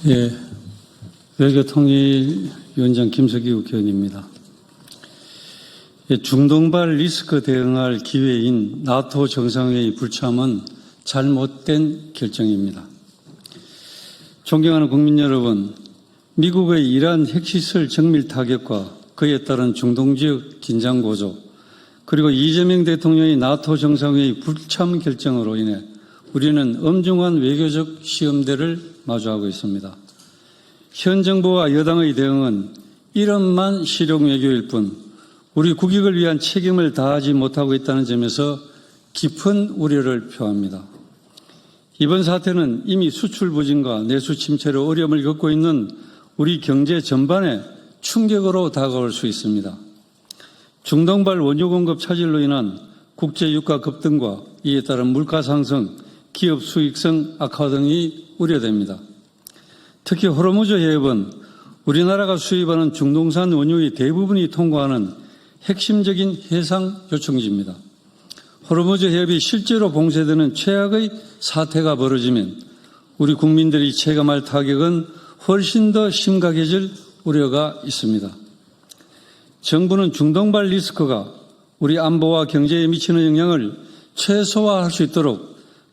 예, 외교통일위원장 김석기 국회의원입니다. 예, 중동발 리스크 대응할 기회인 나토 정상회의 불참은 잘못된 결정입니다. 존경하는 국민 여러분, 미국의 이란 핵시설 정밀 타격과 그에 따른 중동 지역 긴장 고조, 그리고 이재명 대통령의 나토 정상회의 불참 결정으로 인해 우리는 엄중한 외교적 시험대를 마주하고 있습니다. 현 정부와 여당의 대응은 이름만 실용 외교일 뿐 우리 국익을 위한 책임을 다하지 못하고 있다는 점에서 깊은 우려를 표합니다. 이번 사태는 이미 수출 부진과 내수 침체로 어려움을 겪고 있는 우리 경제 전반에 충격으로 다가올 수 있습니다. 중동발 원유 공급 차질로 인한 국제 유가 급등과 이에 따른 물가 상승, 기업 수익성 악화 등이 우려됩니다. 특히 호르무즈 해협은 우리나라가 수입하는 중동산 원유의 대부분이 통과하는 핵심적인 해상 요청지입니다. 호르무즈 해협이 실제로 봉쇄되는 최악의 사태가 벌어지면 우리 국민들이 체감할 타격은 훨씬 더 심각해질 우려가 있습니다. 정부는 중동발 리스크가 우리 안보와 경제에 미치는 영향을 최소화할 수 있도록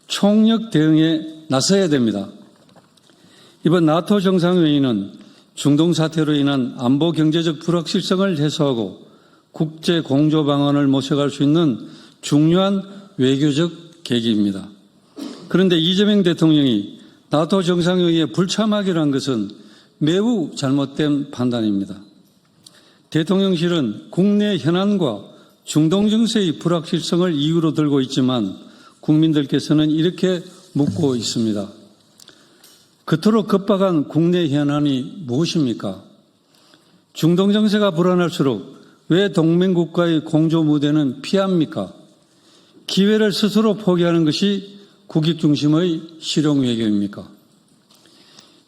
총력 대응에 나서야 됩니다. 이번 나토 정상회의는 중동 사태로 인한 안보 경제적 불확실성을 해소하고 국제 공조 방안을 모색할 수 있는 중요한 외교적 계기입니다. 그런데 이재명 대통령이 나토 정상회의에 불참하기로 한 것은 매우 잘못된 판단입니다. 대통령실은 국내 현안과 중동 정세의 불확실성을 이유로 들고 있지만 국민들께서는 이렇게 묻고 있습니다. 그토록 급박한 국내 현안이 무엇입니까? 중동 정세가 불안할수록 왜 동맹국가의 공조 무대는 피합니까? 기회를 스스로 포기하는 것이 국익 중심의 실용 외교입니까?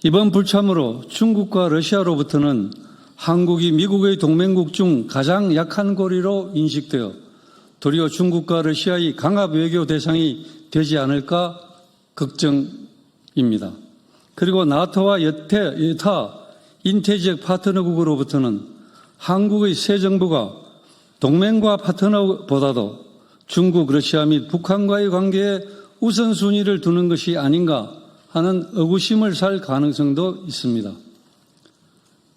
이번 불참으로 중국과 러시아로부터는 한국이 미국의 동맹국 중 가장 약한 고리로 인식되어 도리어 중국과 러시아의 강압 외교 대상이 되지 않을까 걱정입니다. 그리고 나토와 여타 인태지역 파트너국으로부터는 한국의 새 정부가 동맹과 파트너보다도 중국, 러시아 및 북한과의 관계에 우선순위를 두는 것이 아닌가 하는 의구심을 살 가능성도 있습니다.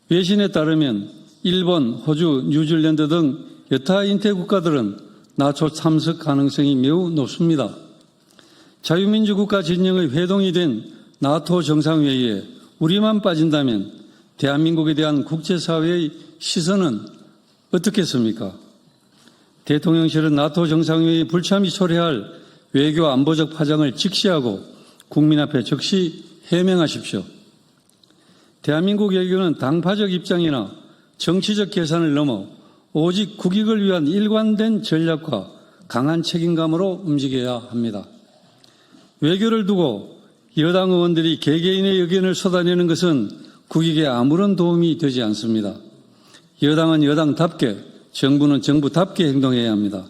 외신에 따르면 일본, 호주, 뉴질랜드 등 여타 인태 국가들은 나토 참석 가능성이 매우 높습니다. 자유민주국가 진영의 회동이 된 나토 정상회의에 우리만 빠진다면 대한민국에 대한 국제사회의 시선은 어떻겠습니까? 대통령실은 나토 정상회의 불참이 초래할 외교 안보적 파장을 직시하고 국민 앞에 즉시 해명하십시오. 대한민국 외교는 당파적 입장이나 정치적 계산을 넘어 오직 국익을 위한 일관된 전략과 강한 책임감으로 움직여야 합니다. 외교를 두고 여당 의원들이 개개인의 의견을 쏟아내는 것은 국익에 아무런 도움이 되지 않습니다. 여당은 여당답게, 정부는 정부답게 행동해야 합니다.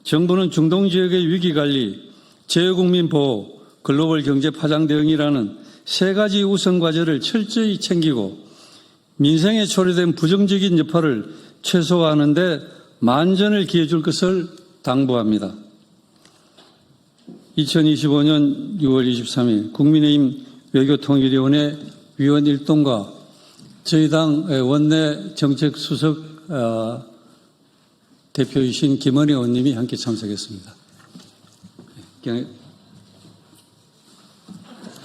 정부는 중동 지역의 위기관리, 재외국민 보호, 글로벌 경제 파장 대응이라는 세 가지 우선 과제를 철저히 챙기고 민생에 초래된 부정적인 여파를 최소화하는 데 만전을 기해 줄 것을 당부합니다. 2025년 6월 23일 국민의힘 외교통일위원회 위원 일동과 저희 당 원내 정책수석 대표이신 김은혜 의원님이 함께 참석했습니다.